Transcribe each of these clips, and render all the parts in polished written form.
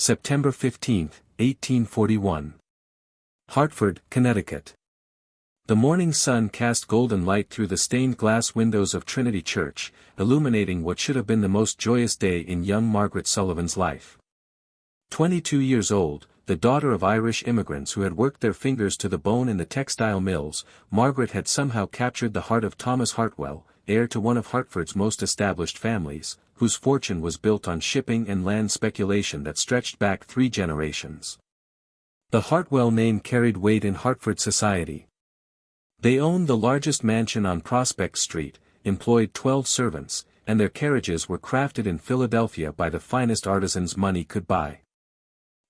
September 15, 1841. Hartford, Connecticut. The morning sun cast golden light through the stained glass windows of Trinity Church, illuminating what should have been the most joyous day in young Margaret Sullivan's life. 22 years old, the daughter of Irish immigrants who had worked their fingers to the bone in the textile mills, Margaret had somehow captured the heart of Thomas Hartwell, heir to one of Hartford's most established families, whose fortune was built on shipping and land speculation that stretched back 3 generations. The Hartwell name carried weight in Hartford society. They owned the largest mansion on Prospect Street, employed 12 servants, and their carriages were crafted in Philadelphia by the finest artisans money could buy.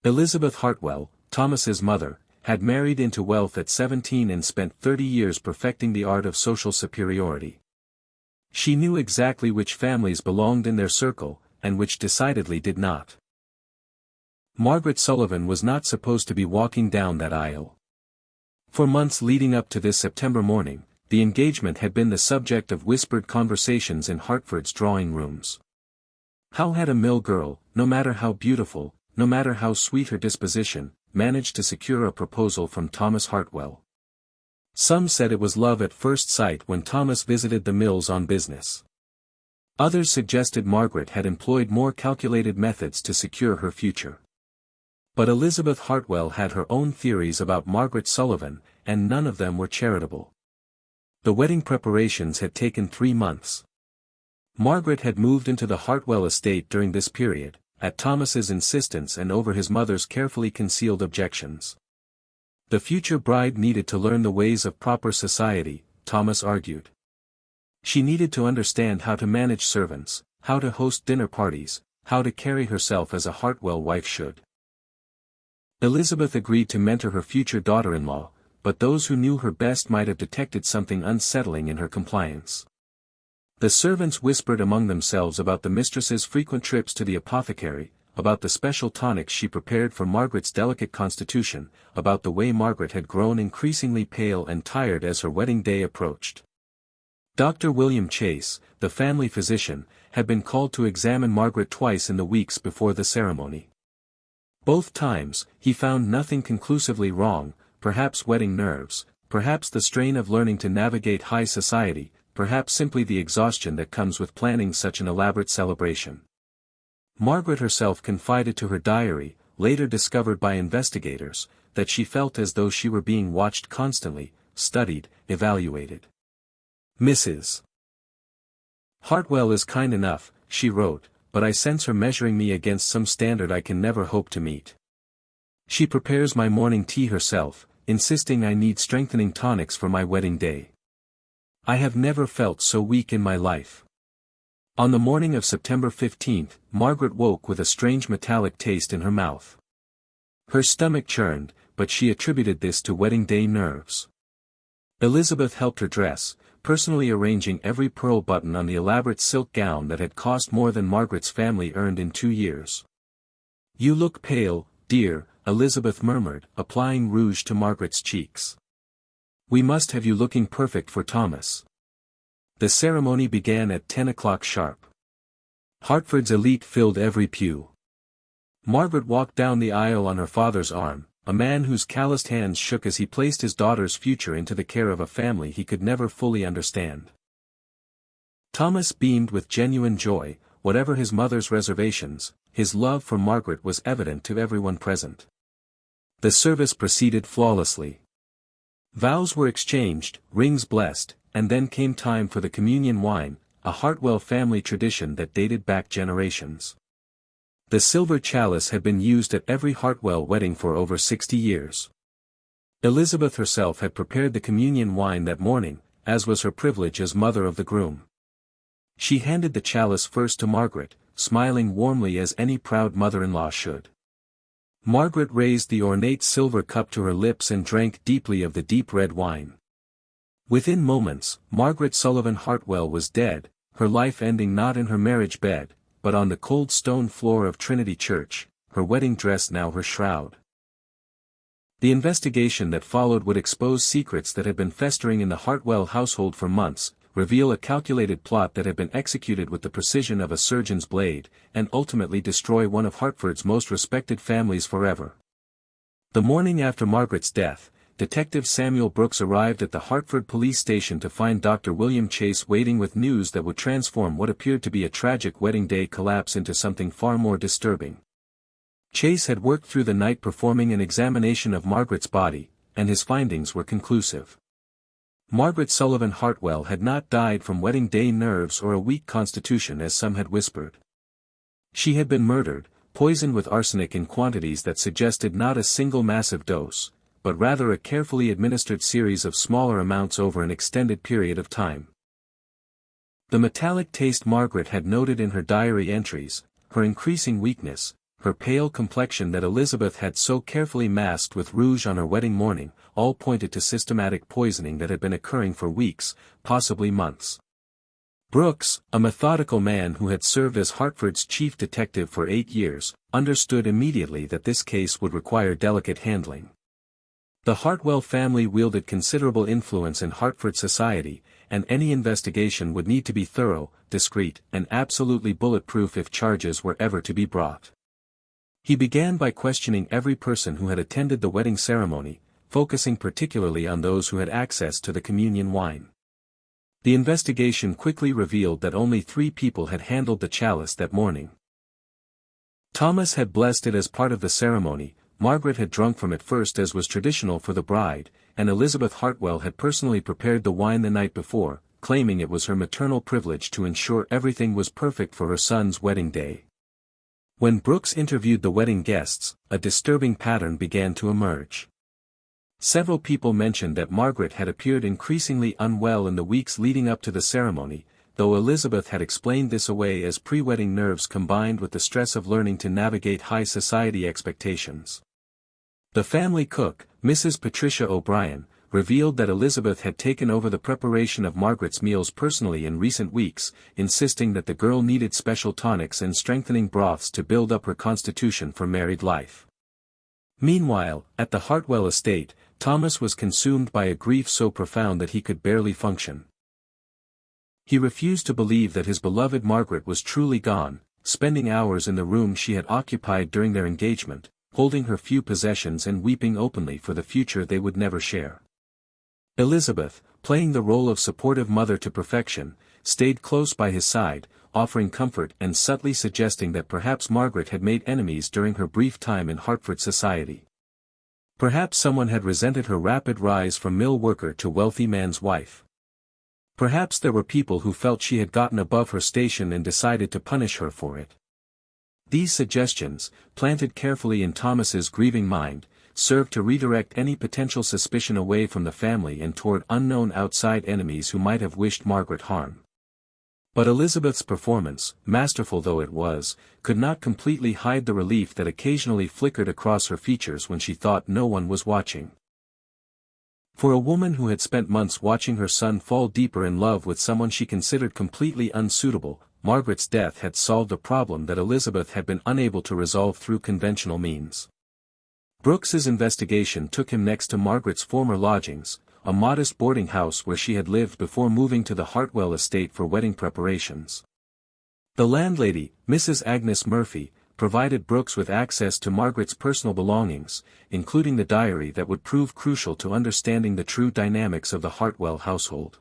Elizabeth Hartwell, Thomas's mother, had married into wealth at 17 and spent 30 years perfecting the art of social superiority. She knew exactly which families belonged in their circle, and which decidedly did not. Margaret Sullivan was not supposed to be walking down that aisle. For months leading up to this September morning, the engagement had been the subject of whispered conversations in Hartford's drawing rooms. How had a mill girl, no matter how beautiful, no matter how sweet her disposition, managed to secure a proposal from Thomas Hartwell? Some said it was love at first sight when Thomas visited the mills on business. Others suggested Margaret had employed more calculated methods to secure her future. But Elizabeth Hartwell had her own theories about Margaret Sullivan, and none of them were charitable. The wedding preparations had taken 3 months. Margaret had moved into the Hartwell estate during this period, at Thomas's insistence and over his mother's carefully concealed objections. The future bride needed to learn the ways of proper society, Thomas argued. She needed to understand how to manage servants, how to host dinner parties, how to carry herself as a Hartwell wife should. Elizabeth agreed to mentor her future daughter-in-law, but those who knew her best might have detected something unsettling in her compliance. The servants whispered among themselves about the mistress's frequent trips to the apothecary, about the special tonics she prepared for Margaret's delicate constitution, about the way Margaret had grown increasingly pale and tired as her wedding day approached. Dr. William Chase, the family physician, had been called to examine Margaret twice in the weeks before the ceremony. Both times, he found nothing conclusively wrong, perhaps wedding nerves, perhaps the strain of learning to navigate high society, perhaps simply the exhaustion that comes with planning such an elaborate celebration. Margaret herself confided to her diary, later discovered by investigators, that she felt as though she were being watched constantly, studied, evaluated. Mrs. Hartwell is kind enough, she wrote, but I sense her measuring me against some standard I can never hope to meet. She prepares my morning tea herself, insisting I need strengthening tonics for my wedding day. I have never felt so weak in my life. On the morning of September 15, Margaret woke with a strange metallic taste in her mouth. Her stomach churned, but she attributed this to wedding day nerves. Elizabeth helped her dress, personally arranging every pearl button on the elaborate silk gown that had cost more than Margaret's family earned in 2 years. "You look pale, dear," Elizabeth murmured, applying rouge to Margaret's cheeks. "We must have you looking perfect for Thomas." The ceremony began at 10 o'clock sharp. Hartford's elite filled every pew. Margaret walked down the aisle on her father's arm, a man whose calloused hands shook as he placed his daughter's future into the care of a family he could never fully understand. Thomas beamed with genuine joy, whatever his mother's reservations, his love for Margaret was evident to everyone present. The service proceeded flawlessly. Vows were exchanged, rings blessed, and then came time for the communion wine, a Hartwell family tradition that dated back generations. The silver chalice had been used at every Hartwell wedding for over 60 years. Elizabeth herself had prepared the communion wine that morning, as was her privilege as mother of the groom. She handed the chalice first to Margaret, smiling warmly as any proud mother-in-law should. Margaret raised the ornate silver cup to her lips and drank deeply of the deep red wine. Within moments, Margaret Sullivan Hartwell was dead, her life ending not in her marriage bed, but on the cold stone floor of Trinity Church, her wedding dress now her shroud. The investigation that followed would expose secrets that had been festering in the Hartwell household for months, reveal a calculated plot that had been executed with the precision of a surgeon's blade, and ultimately destroy one of Hartford's most respected families forever. The morning after Margaret's death, Detective Samuel Brooks arrived at the Hartford police station to find Dr. William Chase waiting with news that would transform what appeared to be a tragic wedding day collapse into something far more disturbing. Chase had worked through the night performing an examination of Margaret's body, and his findings were conclusive. Margaret Sullivan Hartwell had not died from wedding day nerves or a weak constitution as some had whispered. She had been murdered, poisoned with arsenic in quantities that suggested not a single massive dose, but rather a carefully administered series of smaller amounts over an extended period of time. The metallic taste Margaret had noted in her diary entries, her increasing weakness, her pale complexion that Elizabeth had so carefully masked with rouge on her wedding morning, all pointed to systematic poisoning that had been occurring for weeks, possibly months. Brooks, a methodical man who had served as Hartford's chief detective for 8 years, understood immediately that this case would require delicate handling. The Hartwell family wielded considerable influence in Hartford society, and any investigation would need to be thorough, discreet, and absolutely bulletproof if charges were ever to be brought. He began by questioning every person who had attended the wedding ceremony, focusing particularly on those who had access to the communion wine. The investigation quickly revealed that only 3 people had handled the chalice that morning. Thomas had blessed it as part of the ceremony, Margaret had drunk from it first as was traditional for the bride, and Elizabeth Hartwell had personally prepared the wine the night before, claiming it was her maternal privilege to ensure everything was perfect for her son's wedding day. When Brooks interviewed the wedding guests, a disturbing pattern began to emerge. Several people mentioned that Margaret had appeared increasingly unwell in the weeks leading up to the ceremony, though Elizabeth had explained this away as pre-wedding nerves combined with the stress of learning to navigate high society expectations. The family cook, Mrs. Patricia O'Brien, revealed that Elizabeth had taken over the preparation of Margaret's meals personally in recent weeks, insisting that the girl needed special tonics and strengthening broths to build up her constitution for married life. Meanwhile, at the Hartwell estate, Thomas was consumed by a grief so profound that he could barely function. He refused to believe that his beloved Margaret was truly gone, spending hours in the room she had occupied during their engagement, holding her few possessions and weeping openly for the future they would never share. Elizabeth, playing the role of supportive mother to perfection, stayed close by his side, offering comfort and subtly suggesting that perhaps Margaret had made enemies during her brief time in Hartford society. Perhaps someone had resented her rapid rise from mill worker to wealthy man's wife. Perhaps there were people who felt she had gotten above her station and decided to punish her for it. These suggestions, planted carefully in Thomas's grieving mind, served to redirect any potential suspicion away from the family and toward unknown outside enemies who might have wished Margaret harm. But Elizabeth's performance, masterful though it was, could not completely hide the relief that occasionally flickered across her features when she thought no one was watching. For a woman who had spent months watching her son fall deeper in love with someone she considered completely unsuitable, Margaret's death had solved a problem that Elizabeth had been unable to resolve through conventional means. Brooks's investigation took him next to Margaret's former lodgings, a modest boarding house where she had lived before moving to the Hartwell estate for wedding preparations. The landlady, Mrs. Agnes Murphy, provided Brooks with access to Margaret's personal belongings, including the diary that would prove crucial to understanding the true dynamics of the Hartwell household.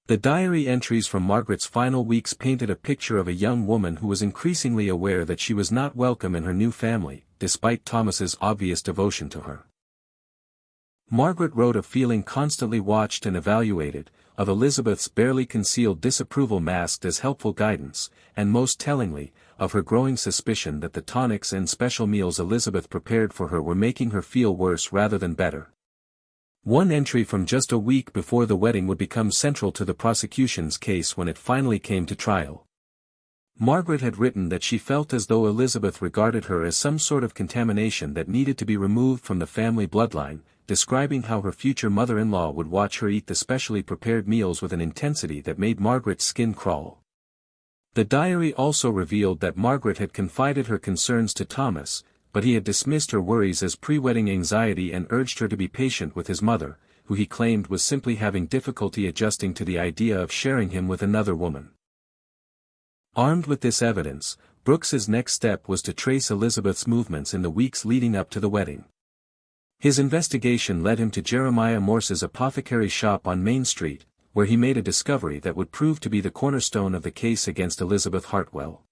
The diary entries from Margaret's final weeks painted a picture of a young woman who was increasingly aware that she was not welcome in her new family, despite Thomas's obvious devotion to her. Margaret wrote of feeling constantly watched and evaluated, of Elizabeth's barely concealed disapproval masked as helpful guidance, and most tellingly, of her growing suspicion that the tonics and special meals Elizabeth prepared for her were making her feel worse rather than better. One entry from just a week before the wedding would become central to the prosecution's case when it finally came to trial. Margaret had written that she felt as though Elizabeth regarded her as some sort of contamination that needed to be removed from the family bloodline, describing how her future mother-in-law would watch her eat the specially prepared meals with an intensity that made Margaret's skin crawl. The diary also revealed that Margaret had confided her concerns to Thomas, but he had dismissed her worries as pre-wedding anxiety and urged her to be patient with his mother, who he claimed was simply having difficulty adjusting to the idea of sharing him with another woman. Armed with this evidence, Brooks's next step was to trace Elizabeth's movements in the weeks leading up to the wedding. His investigation led him to Jeremiah Morse's apothecary shop on Main Street, where he made a discovery that would prove to be the cornerstone of the case against Elizabeth Hartwell.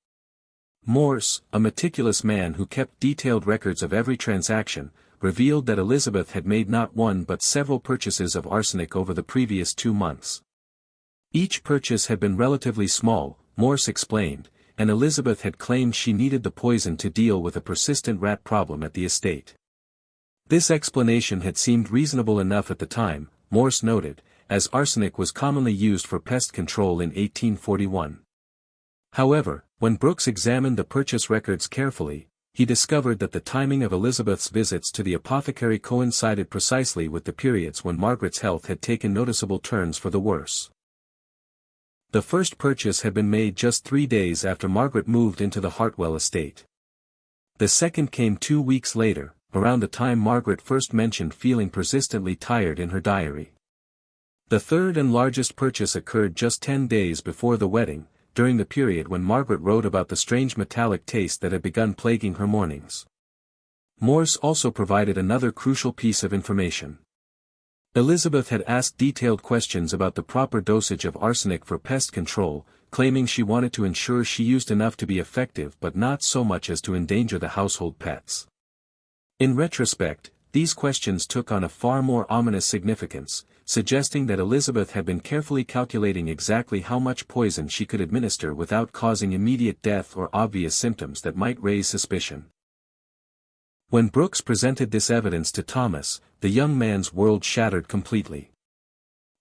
Morse, a meticulous man who kept detailed records of every transaction, revealed that Elizabeth had made not one but several purchases of arsenic over the previous 2 months. Each purchase had been relatively small, Morse explained, and Elizabeth had claimed she needed the poison to deal with a persistent rat problem at the estate. This explanation had seemed reasonable enough at the time, Morse noted, as arsenic was commonly used for pest control in 1841. However, when Brooks examined the purchase records carefully, he discovered that the timing of Elizabeth's visits to the apothecary coincided precisely with the periods when Margaret's health had taken noticeable turns for the worse. The first purchase had been made just 3 days after Margaret moved into the Hartwell estate. The second came 2 weeks later, around the time Margaret first mentioned feeling persistently tired in her diary. The third and largest purchase occurred just 10 days before the wedding, during the period when Margaret wrote about the strange metallic taste that had begun plaguing her mornings. Morse also provided another crucial piece of information. Elizabeth had asked detailed questions about the proper dosage of arsenic for pest control, claiming she wanted to ensure she used enough to be effective but not so much as to endanger the household pets. In retrospect, these questions took on a far more ominous significance, suggesting that Elizabeth had been carefully calculating exactly how much poison she could administer without causing immediate death or obvious symptoms that might raise suspicion. When Brooks presented this evidence to Thomas, the young man's world shattered completely.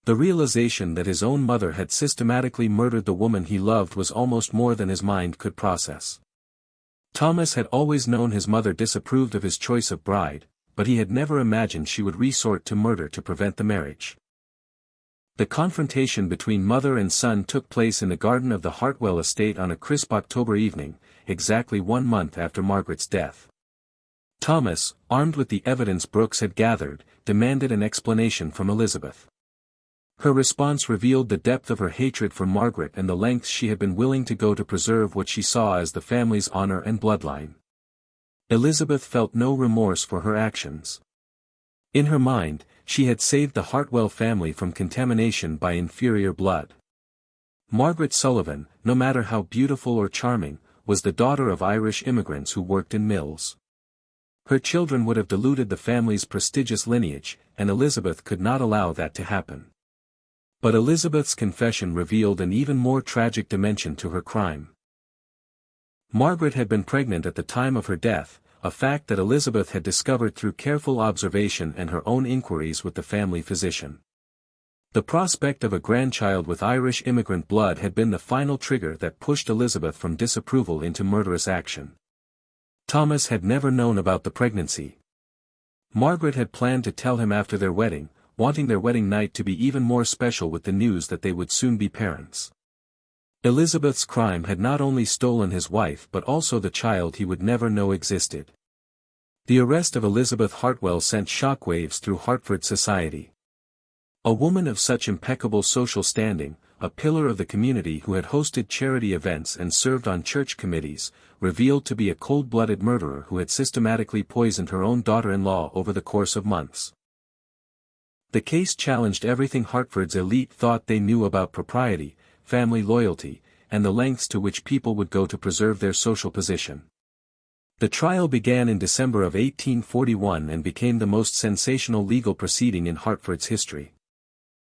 The realization that his own mother had systematically murdered the woman he loved was almost more than his mind could process. Thomas had always known his mother disapproved of his choice of bride, but he had never imagined she would resort to murder to prevent the marriage. The confrontation between mother and son took place in the garden of the Hartwell estate on a crisp October evening, exactly 1 month after Margaret's death. Thomas, armed with the evidence Brooks had gathered, demanded an explanation from Elizabeth. Her response revealed the depth of her hatred for Margaret and the lengths she had been willing to go to preserve what she saw as the family's honor and bloodline. Elizabeth felt no remorse for her actions. In her mind, she had saved the Hartwell family from contamination by inferior blood. Margaret Sullivan, no matter how beautiful or charming, was the daughter of Irish immigrants who worked in mills. Her children would have diluted the family's prestigious lineage, and Elizabeth could not allow that to happen. But Elizabeth's confession revealed an even more tragic dimension to her crime. Margaret had been pregnant at the time of her death, a fact that Elizabeth had discovered through careful observation and her own inquiries with the family physician. The prospect of a grandchild with Irish immigrant blood had been the final trigger that pushed Elizabeth from disapproval into murderous action. Thomas had never known about the pregnancy. Margaret had planned to tell him after their wedding, wanting their wedding night to be even more special with the news that they would soon be parents. Elizabeth's crime had not only stolen his wife but also the child he would never know existed. The arrest of Elizabeth Hartwell sent shockwaves through Hartford society. A woman of such impeccable social standing, a pillar of the community who had hosted charity events and served on church committees, revealed to be a cold-blooded murderer who had systematically poisoned her own daughter-in-law over the course of months. The case challenged everything Hartford's elite thought they knew about propriety, family loyalty, and the lengths to which people would go to preserve their social position. The trial began in December of 1841 and became the most sensational legal proceeding in Hartford's history.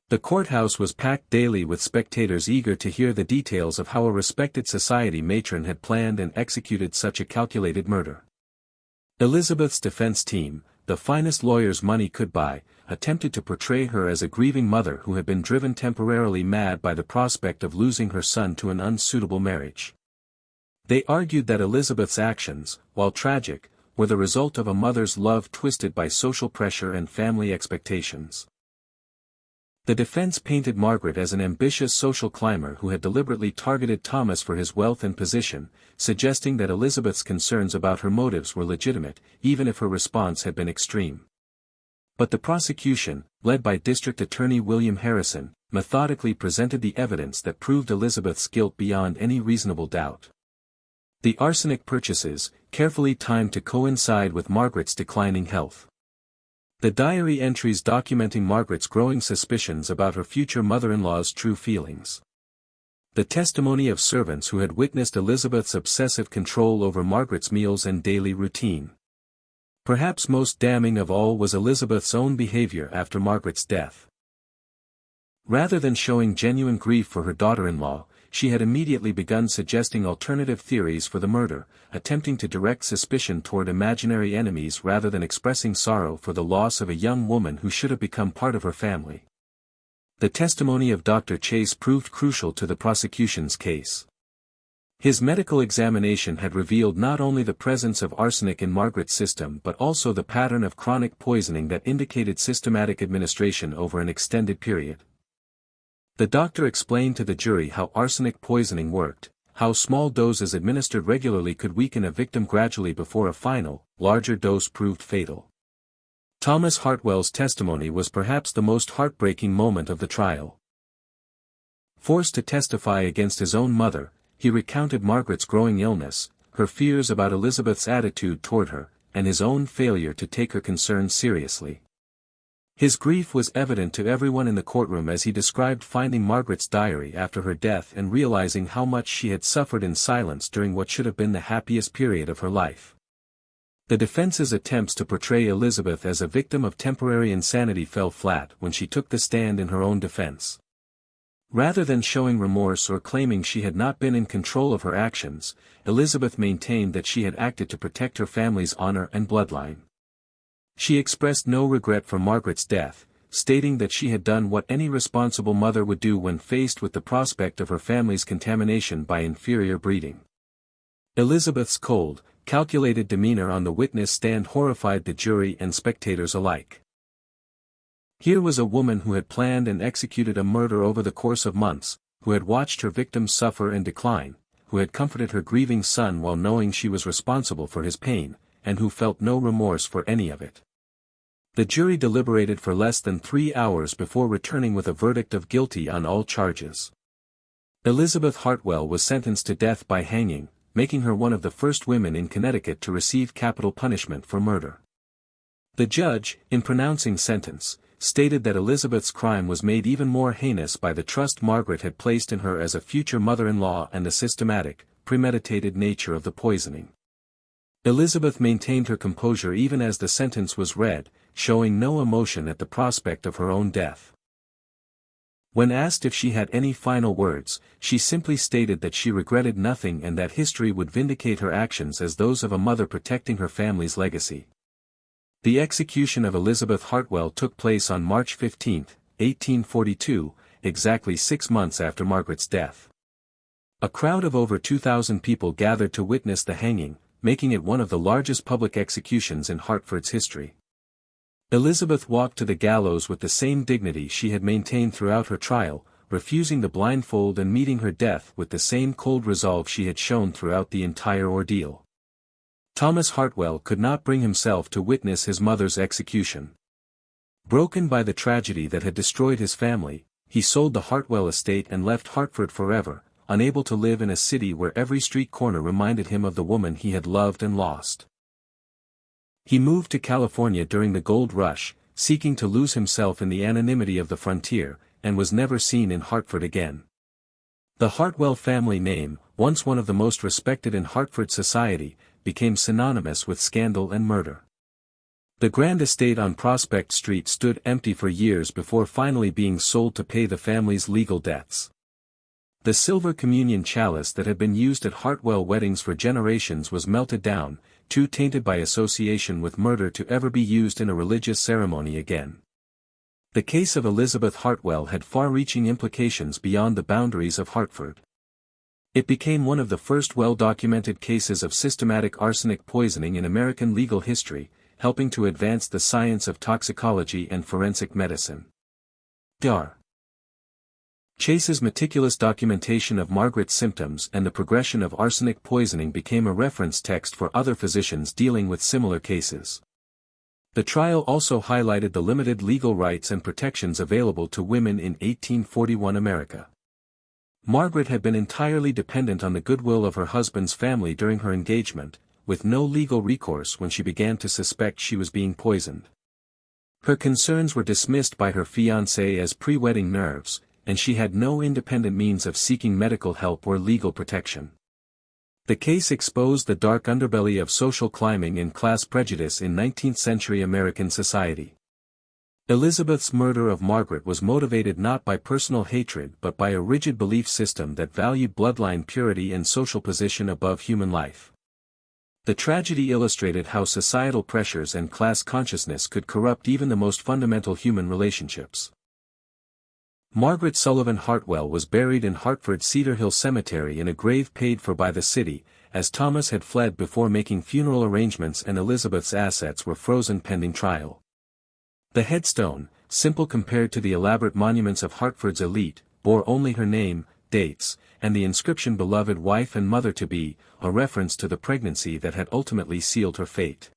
The courthouse was packed daily with spectators eager to hear the details of how a respected society matron had planned and executed such a calculated murder. Elizabeth's defense team, the finest lawyers money could buy, attempted to portray her as a grieving mother who had been driven temporarily mad by the prospect of losing her son to an unsuitable marriage. They argued that Elizabeth's actions, while tragic, were the result of a mother's love twisted by social pressure and family expectations. The defense painted Margaret as an ambitious social climber who had deliberately targeted Thomas for his wealth and position, suggesting that Elizabeth's concerns about her motives were legitimate, even if her response had been extreme. But the prosecution, led by District Attorney William Harrison, methodically presented the evidence that proved Elizabeth's guilt beyond any reasonable doubt. The arsenic purchases, carefully timed to coincide with Margaret's declining health. The diary entries documenting Margaret's growing suspicions about her future mother-in-law's true feelings. The testimony of servants who had witnessed Elizabeth's obsessive control over Margaret's meals and daily routine. Perhaps most damning of all was Elizabeth's own behavior after Margaret's death. Rather than showing genuine grief for her daughter-in-law, she had immediately begun suggesting alternative theories for the murder, attempting to direct suspicion toward imaginary enemies rather than expressing sorrow for the loss of a young woman who should have become part of her family. The testimony of Dr. Chase proved crucial to the prosecution's case. His medical examination had revealed not only the presence of arsenic in Margaret's system but also the pattern of chronic poisoning that indicated systematic administration over an extended period. The doctor explained to the jury how arsenic poisoning worked, how small doses administered regularly could weaken a victim gradually before a final, larger dose proved fatal. Thomas Hartwell's testimony was perhaps the most heartbreaking moment of the trial. Forced to testify against his own mother, he recounted Margaret's growing illness, her fears about Elizabeth's attitude toward her, and his own failure to take her concerns seriously. His grief was evident to everyone in the courtroom as he described finding Margaret's diary after her death and realizing how much she had suffered in silence during what should have been the happiest period of her life. The defense's attempts to portray Elizabeth as a victim of temporary insanity fell flat when she took the stand in her own defense. Rather than showing remorse or claiming she had not been in control of her actions, Elizabeth maintained that she had acted to protect her family's honor and bloodline. She expressed no regret for Margaret's death, stating that she had done what any responsible mother would do when faced with the prospect of her family's contamination by inferior breeding. Elizabeth's cold, calculated demeanor on the witness stand horrified the jury and spectators alike. Here was a woman who had planned and executed a murder over the course of months, who had watched her victim suffer and decline, who had comforted her grieving son while knowing she was responsible for his pain, and who felt no remorse for any of it. The jury deliberated for less than 3 hours before returning with a verdict of guilty on all charges. Elizabeth Hartwell was sentenced to death by hanging, making her one of the first women in Connecticut to receive capital punishment for murder. The judge, in pronouncing sentence, stated that Elizabeth's crime was made even more heinous by the trust Margaret had placed in her as a future mother-in-law and the systematic, premeditated nature of the poisoning. Elizabeth maintained her composure even as the sentence was read, showing no emotion at the prospect of her own death. When asked if she had any final words, she simply stated that she regretted nothing and that history would vindicate her actions as those of a mother protecting her family's legacy. The execution of Elizabeth Hartwell took place on March 15, 1842, exactly 6 months after Margaret's death. A crowd of over 2,000 people gathered to witness the hanging, making it one of the largest public executions in Hartford's history. Elizabeth walked to the gallows with the same dignity she had maintained throughout her trial, refusing the blindfold and meeting her death with the same cold resolve she had shown throughout the entire ordeal. Thomas Hartwell could not bring himself to witness his mother's execution. Broken by the tragedy that had destroyed his family, he sold the Hartwell estate and left Hartford forever, unable to live in a city where every street corner reminded him of the woman he had loved and lost. He moved to California during the gold rush, seeking to lose himself in the anonymity of the frontier, and was never seen in Hartford again. The Hartwell family name, once one of the most respected in Hartford society, became synonymous with scandal and murder. The grand estate on Prospect Street stood empty for years before finally being sold to pay the family's legal debts. The silver communion chalice that had been used at Hartwell weddings for generations was melted down, too tainted by association with murder to ever be used in a religious ceremony again. The case of Elizabeth Hartwell had far-reaching implications beyond the boundaries of Hartford. It became one of the first well-documented cases of systematic arsenic poisoning in American legal history, helping to advance the science of toxicology and forensic medicine. Dr. Chase's meticulous documentation of Margaret's symptoms and the progression of arsenic poisoning became a reference text for other physicians dealing with similar cases. The trial also highlighted the limited legal rights and protections available to women in 1841 America. Margaret had been entirely dependent on the goodwill of her husband's family during her engagement, with no legal recourse when she began to suspect she was being poisoned. Her concerns were dismissed by her fiancé as pre-wedding nerves, and she had no independent means of seeking medical help or legal protection. The case exposed the dark underbelly of social climbing and class prejudice in 19th-century American society. Elizabeth's murder of Margaret was motivated not by personal hatred but by a rigid belief system that valued bloodline purity and social position above human life. The tragedy illustrated how societal pressures and class consciousness could corrupt even the most fundamental human relationships. Margaret Sullivan Hartwell was buried in Hartford Cedar Hill Cemetery in a grave paid for by the city, as Thomas had fled before making funeral arrangements and Elizabeth's assets were frozen pending trial. The headstone, simple compared to the elaborate monuments of Hartford's elite, bore only her name, dates, and the inscription "Beloved Wife and Mother-to-be," a reference to the pregnancy that had ultimately sealed her fate.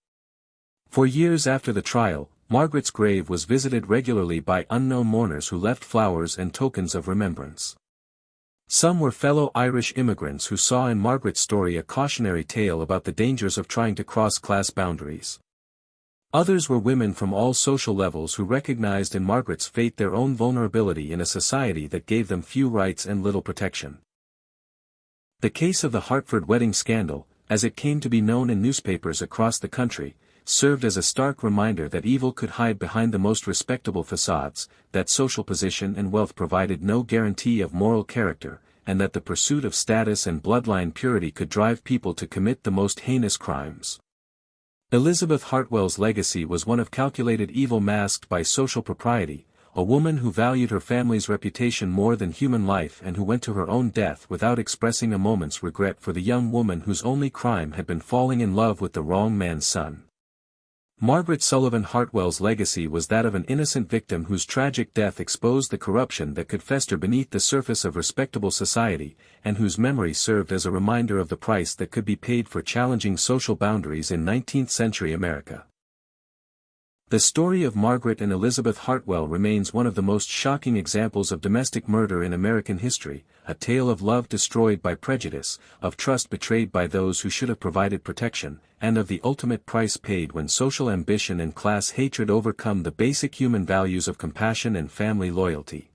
For years after the trial, Margaret's grave was visited regularly by unknown mourners who left flowers and tokens of remembrance. Some were fellow Irish immigrants who saw in Margaret's story a cautionary tale about the dangers of trying to cross class boundaries. Others were women from all social levels who recognized in Margaret's fate their own vulnerability in a society that gave them few rights and little protection. The case of the Hartford wedding scandal, as it came to be known in newspapers across the country, served as a stark reminder that evil could hide behind the most respectable facades, that social position and wealth provided no guarantee of moral character, and that the pursuit of status and bloodline purity could drive people to commit the most heinous crimes. Elizabeth Hartwell's legacy was one of calculated evil masked by social propriety, a woman who valued her family's reputation more than human life and who went to her own death without expressing a moment's regret for the young woman whose only crime had been falling in love with the wrong man's son. Margaret Sullivan Hartwell's legacy was that of an innocent victim whose tragic death exposed the corruption that could fester beneath the surface of respectable society, and whose memory served as a reminder of the price that could be paid for challenging social boundaries in 19th-century America. The story of Margaret and Elizabeth Hartwell remains one of the most shocking examples of domestic murder in American history, a tale of love destroyed by prejudice, of trust betrayed by those who should have provided protection, and of the ultimate price paid when social ambition and class hatred overcome the basic human values of compassion and family loyalty.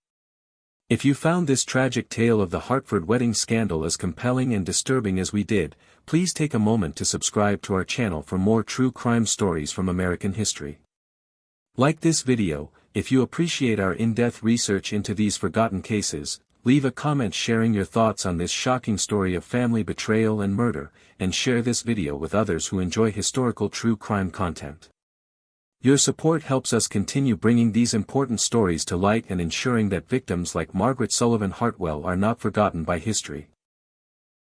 If you found this tragic tale of the Hartford wedding scandal as compelling and disturbing as we did, please take a moment to subscribe to our channel for more true crime stories from American history. Like this video, if you appreciate our in-depth research into these forgotten cases, leave a comment sharing your thoughts on this shocking story of family betrayal and murder, and share this video with others who enjoy historical true crime content. Your support helps us continue bringing these important stories to light and ensuring that victims like Margaret Sullivan Hartwell are not forgotten by history.